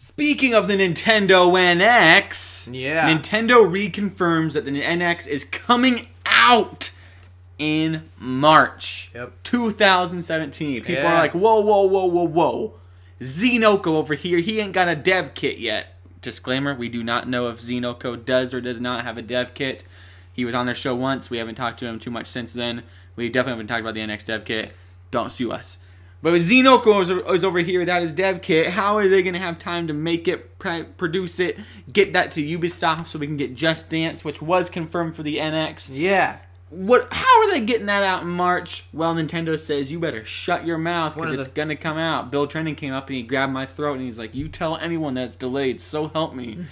Speaking of the Nintendo NX, Yeah. Nintendo reconfirms that the NX is coming out in March 2017. People are like, whoa. Xenoko over here, he ain't got a dev kit yet. Disclaimer, we do not know if Xenoko does or does not have a dev kit. He was on their show once. We haven't talked to him too much since then. We definitely haven't talked about the NX dev kit. Don't sue us. But with Xenoko is over here without his dev kit, how are they going to have time to make it, produce it, get that to Ubisoft so we can get Just Dance, which was confirmed for the NX? Yeah. How are they getting that out in March? Well, Nintendo says, you better shut your mouth because it's going to come out. Bill Trending came up and he grabbed my throat and he's like, you tell anyone that's delayed, so help me.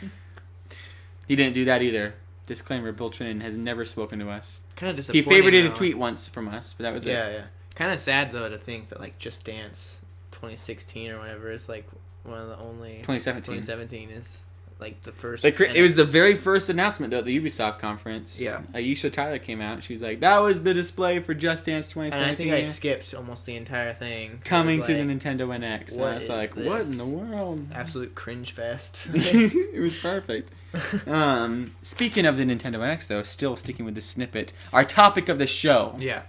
He didn't do that either. Disclaimer, Bill Trending has never spoken to us. Kind of disappointing. He favorited a tweet once from us, but that was it. Yeah. Kind of sad, though, to think that, like, Just Dance 2016 or whatever is, like, one of the only... 2017 is, like, the first... It was the very first announcement, though, at the Ubisoft conference. Yeah. Aisha Tyler came out. She was like, that was the display for Just Dance 2017. And I think I skipped almost the entire thing. Coming to the Nintendo NX. And I was like, this? what in the world? Absolute cringe fest. It was perfect. Speaking of the Nintendo NX, though, still sticking with the snippet, our topic of the show... Yeah.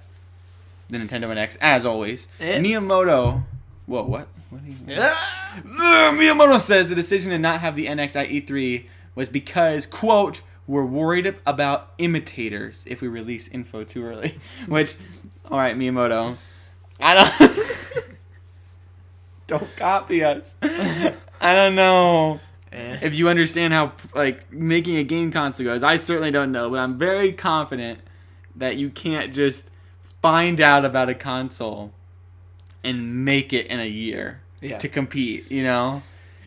The Nintendo NX, as always. Miyamoto... Whoa, what? What do you mean? Miyamoto says the decision to not have the NX at E3 was because, quote, we're worried about imitators if we release info too early. Which, alright, Miyamoto. Don't copy us. I don't know if you understand how, like, making a game console goes. I certainly don't know, but I'm very confident that you can't just find out about a console and make it in a year to compete, you know?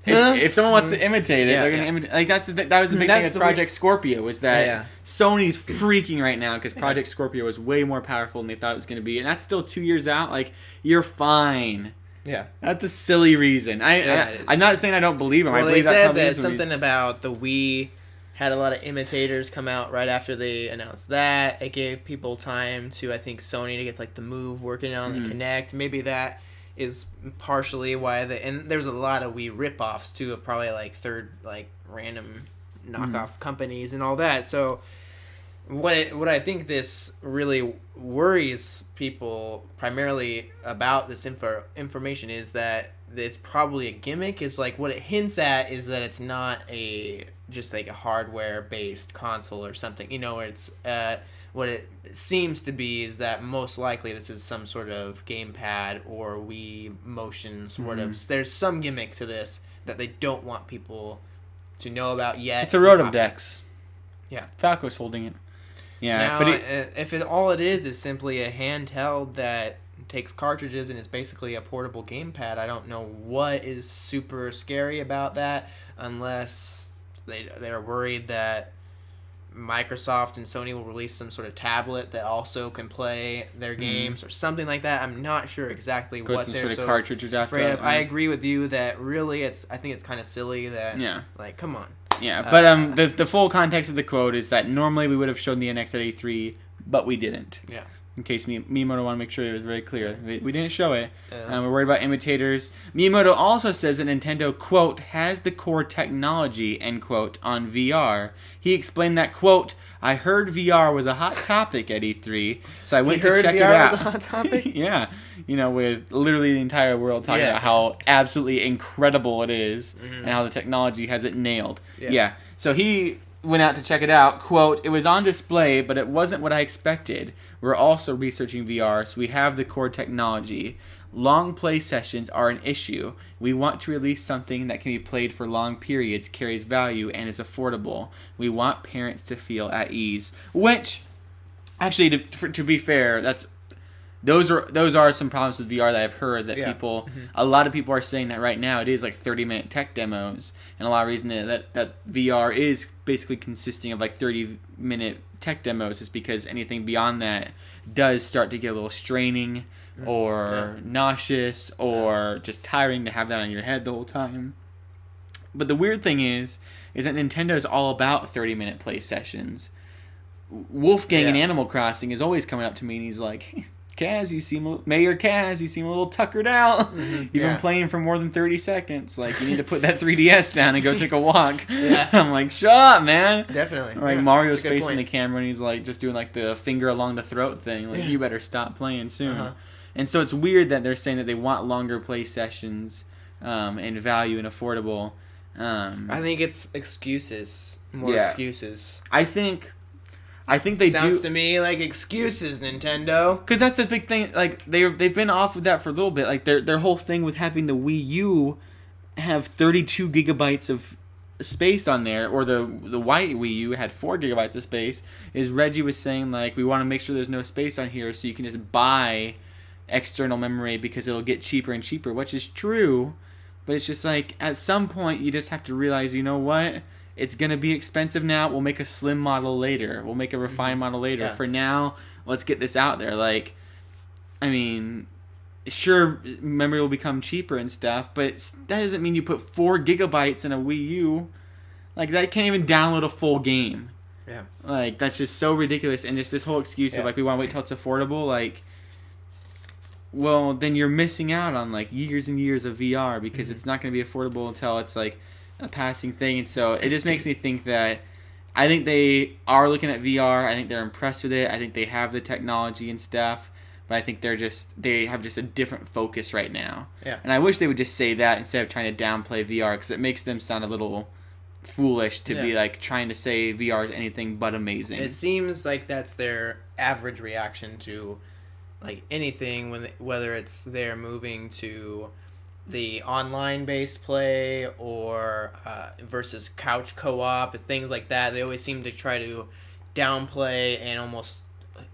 If someone wants to imitate it, they're going to imitate. Like, that was the big thing with Project Scorpio, was that Sony's freaking right now because Project Scorpio was way more powerful than they thought it was going to be. And that's still 2 years out. Like, you're fine. Yeah. That's a silly reason. I'm not saying I don't believe him. Well, I believe they said that's that something about the Wii had a lot of imitators come out right after they announced that. It gave people time to, I think, Sony to get, like, the Move working on the Kinect. Maybe that is partially why and there's a lot of Wii ripoffs too of probably like random knockoff companies and all that. So what I think this really worries people primarily about this information is that it's probably a gimmick. Is like what it hints at is that it's not just like a hardware based console or something, you know, where it's what it seems to be is that most likely this is some sort of gamepad or Wii motion sort of. There's some gimmick to this that they don't want people to know about yet. It's a Rotom Dex. Yeah. Falco's holding it. Yeah. Now, but if all it is simply a handheld that takes cartridges and is basically a portable gamepad, I don't know what is super scary about that unless they're worried that Microsoft and Sony will release some sort of tablet that also can play their games or something like that. I'm not sure exactly what they're sort of cartridges afraid of. I agree with you that really I think it's kind of silly that like, come on. Yeah, but the full context of the quote is that normally we would have shown the NX at E3, but we didn't. Yeah. In case Miyamoto want to make sure it was very clear. We didn't show it. We're worried about imitators. Miyamoto also says that Nintendo, quote, has the core technology, end quote, on VR. He explained that, quote, I heard VR was a hot topic at E3, so I went to check it out. Was a hot topic? Yeah. You know, with literally the entire world talking about how absolutely incredible it is and how the technology has it nailed. Yeah. So he went out to check it out. Quote, it was on display, but it wasn't what I expected. We're also researching VR, so we have the core technology. Long play sessions are an issue. We want to release something that can be played for long periods, carries value, and is affordable. We want parents to feel at ease. Which, actually, to be fair, those are some problems with VR that I've heard that people, a lot of people are saying that right now it is like 30-minute tech demos, and a lot of reason that VR is basically consisting of like 30-minute tech demos is because anything beyond that does start to get a little straining or nauseous or just tiring to have that on your head the whole time. But the weird thing is that Nintendo is all about 30-minute play sessions. Wolfgang in Animal Crossing is always coming up to me and he's like, Mayor Kaz, you seem a little tuckered out. You've been playing for more than 30 seconds. Like, you need to put that 3DS down and go take a walk. I'm like, shut up, man. Definitely. Or like Mario's facing the camera and he's like just doing like the finger along the throat thing. Like, you better stop playing soon. And so it's weird that they're saying that they want longer play sessions and value and affordable. I think it's excuses. More excuses. I think they Sounds to me like excuses, Nintendo. Because that's the big thing. Like, they've been off with that for a little bit. Like, their whole thing with having the Wii U have 32 gigabytes of space on there, or the white Wii U had 4 gigabytes of space, is Reggie was saying, like, we want to make sure there's no space on here so you can just buy external memory because it'll get cheaper and cheaper, which is true. But it's just like, at some point, you just have to realize, you know what? It's going to be expensive now. We'll make a slim model later. We'll make a refined model later. Yeah. For now, let's get this out there. Like, I mean, sure, memory will become cheaper and stuff, but that doesn't mean you put 4 gigabytes in a Wii U. Like, that can't even download a full game. Yeah. Like, that's just so ridiculous. And just this whole excuse of, like, we want to wait till it's affordable. Like, well, then you're missing out on, like, years and years of VR because it's not going to be affordable until it's, like, a passing thing. And so it just makes me think that I think they are looking at VR. I think they're impressed with it. I think they have the technology and stuff, but I think they have just a different focus right now. Yeah. And I wish they would just say that instead of trying to downplay VR, because it makes them sound a little foolish to be like trying to say VR is anything but amazing. It seems like that's their average reaction to like anything whether it's they're moving to the online-based play or versus couch co-op, things like that. They always seem to try to downplay and almost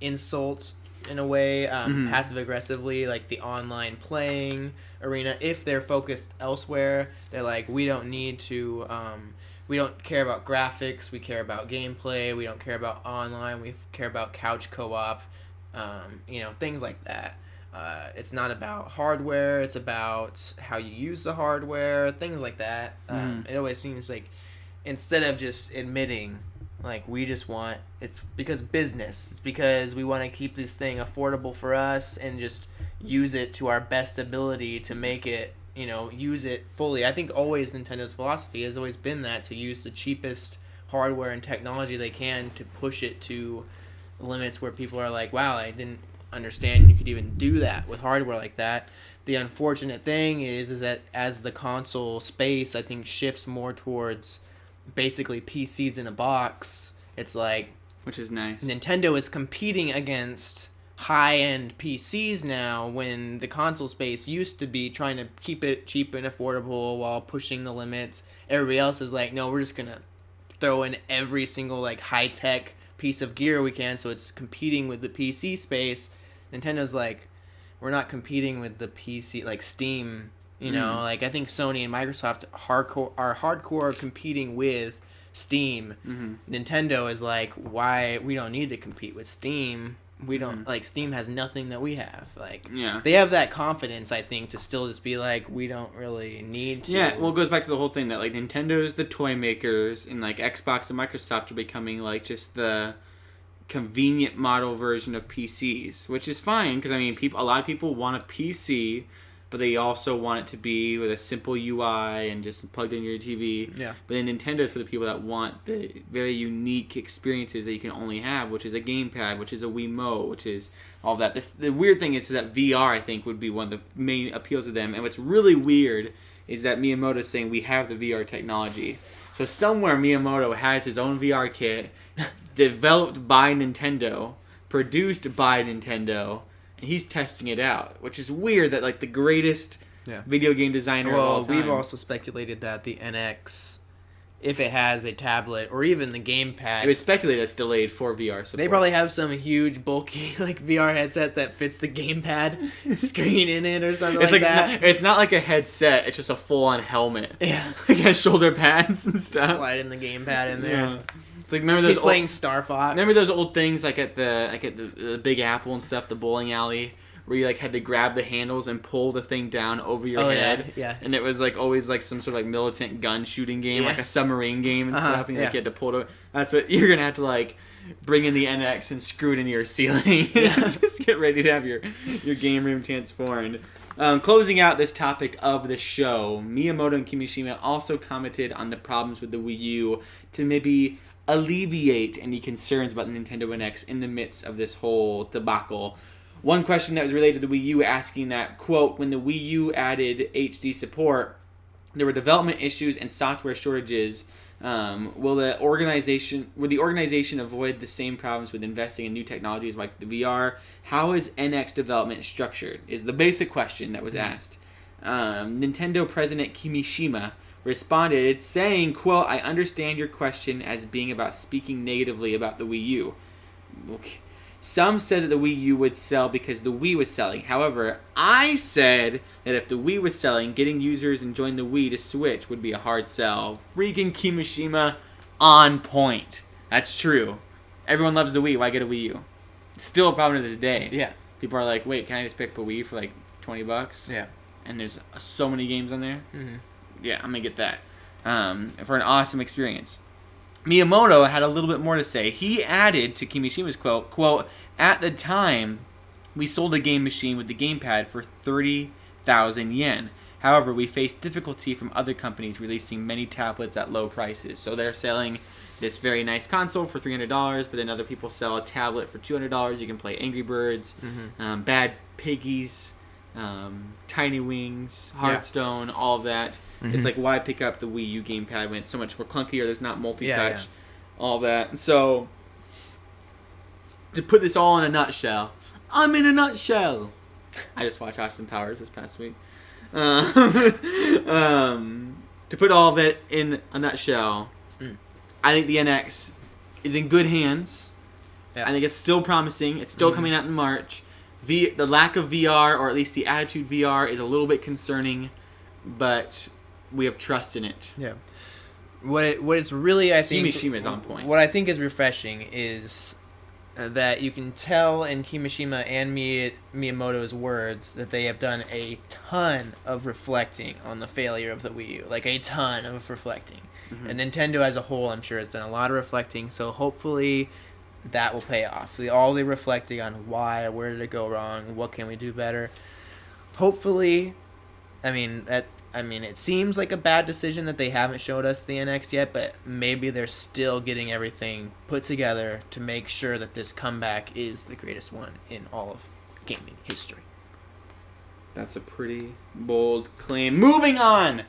insult, in a way, passive-aggressively, like the online playing arena. If they're focused elsewhere, they're like, we don't need to... we don't care about graphics, we care about gameplay, we don't care about online, we care about couch co-op, things like that. It's not about hardware, it's about how you use the hardware, things like that. It always seems like instead of just admitting, like, we just want, it's because business, it's because we want to keep this thing affordable for us and just use it to our best ability to make it, use it fully. I think always Nintendo's philosophy has always been that, to use the cheapest hardware and technology they can to push it to limits where people are like, wow, I didn't understand you could even do that with hardware like that. The unfortunate thing is that as the console space, I think, shifts more towards basically PCs in a box, it's like, which is nice, Nintendo is competing against high-end PCs now, when the console space used to be trying to keep it cheap and affordable while pushing the limits. Everybody else is like, no, we're just gonna throw in every single like high-tech piece of gear we can, so it's competing with the PC space. Nintendo's like, we're not competing with the PC, like Steam, like I think Sony and Microsoft are hardcore competing with Steam. Nintendo is like, why, we don't need to compete with Steam. We don't, like, Steam has nothing that we have. Like, they have that confidence, I think, to still just be like, we don't really need to. Yeah, well, it goes back to the whole thing that, like, Nintendo's the toy makers, and, like, Xbox and Microsoft are becoming, like, just the convenient model version of PCs, which is fine, because, I mean, a lot of people want a PC, but they also want it to be with a simple UI and just plugged in your TV. Yeah. But then Nintendo's for the people that want the very unique experiences that you can only have, which is a gamepad, which is a Wiimote, which is all that. The weird thing is that VR, I think, would be one of the main appeals of them. And what's really weird is that Miyamoto is saying we have the VR technology. So somewhere Miyamoto has his own VR kit, developed by Nintendo, produced by Nintendo, and he's testing it out, which is weird that, like, the greatest video game designer of all time. We've also speculated that the NX, if it has a tablet or even the gamepad, it was speculated it's delayed for VR support. They probably have some huge, bulky, like, VR headset that fits the gamepad screen in it or something like that. It's not like a headset, it's just a full-on helmet. Yeah. Like, has shoulder pads and stuff. Sliding the gamepad in there. Yeah. Like, remember those He's playing Star Fox. Remember those old things like at the Big Apple and stuff, the bowling alley, where you like had to grab the handles and pull the thing down over your head. Yeah. And it was like always like some sort of like militant gun shooting game, like a submarine game and stuff. And like you had to pull it. That's what you're gonna have to like bring in the NX and screw it into your ceiling. Just get ready to have your game room transformed. Closing out this topic of the show, Miyamoto and Kimishima also commented on the problems with the Wii U to maybe alleviate any concerns about the Nintendo NX in the midst of this whole debacle. One question that was related to the Wii U asking that, quote, when the Wii U added HD support, there were development issues and software shortages. Will the organization avoid the same problems with investing in new technologies like the VR? How is NX development structured? Is the basic question that was asked. Nintendo President Kimishima responded saying, quote, I understand your question as being about speaking negatively about the Wii U. Okay. Some said that the Wii U would sell because the Wii was selling. However, I said that if the Wii was selling, getting users and join the Wii to Switch would be a hard sell. Freaking Kimishima on point. That's true. Everyone loves the Wii. Why get a Wii U? It's still a problem to this day. Yeah. People are like, wait, can I just pick up a Wii for like $20? Yeah. And there's so many games on there. Mm-hmm. Yeah, I'm going to get that. For an awesome experience. Miyamoto had a little bit more to say. He added to Kimishima's quote, at the time, we sold a game machine with the gamepad for 30,000 yen. However, we faced difficulty from other companies releasing many tablets at low prices. So they're selling this very nice console for $300, but then other people sell a tablet for $200. You can play Angry Birds, Bad Piggies, Tiny Wings, Hearthstone, all of that. It's like, why pick up the Wii U gamepad when it's so much more clunkier, there's not multi-touch, all that. And so, to put this all in a nutshell, I'm in a nutshell. I just watched Austin Powers this past week. To put all of it in a nutshell, I think the NX is in good hands. Yeah. I think it's still promising. It's still coming out in March. The lack of VR, or at least the attitude VR, is a little bit concerning, but we have trust in it. Yeah. What it's really, I think, Kimishima is on point. What I think is refreshing is that you can tell in Kimishima and Miyamoto's words that they have done a ton of reflecting on the failure of the Wii U. Like, a ton of reflecting. And Nintendo as a whole, I'm sure, has done a lot of reflecting, so hopefully that will pay off. All the reflecting on why, where did it go wrong, what can we do better. Hopefully, it seems like a bad decision that they haven't showed us the NX yet, but maybe they're still getting everything put together to make sure that this comeback is the greatest one in all of gaming history. That's a pretty bold claim. Moving on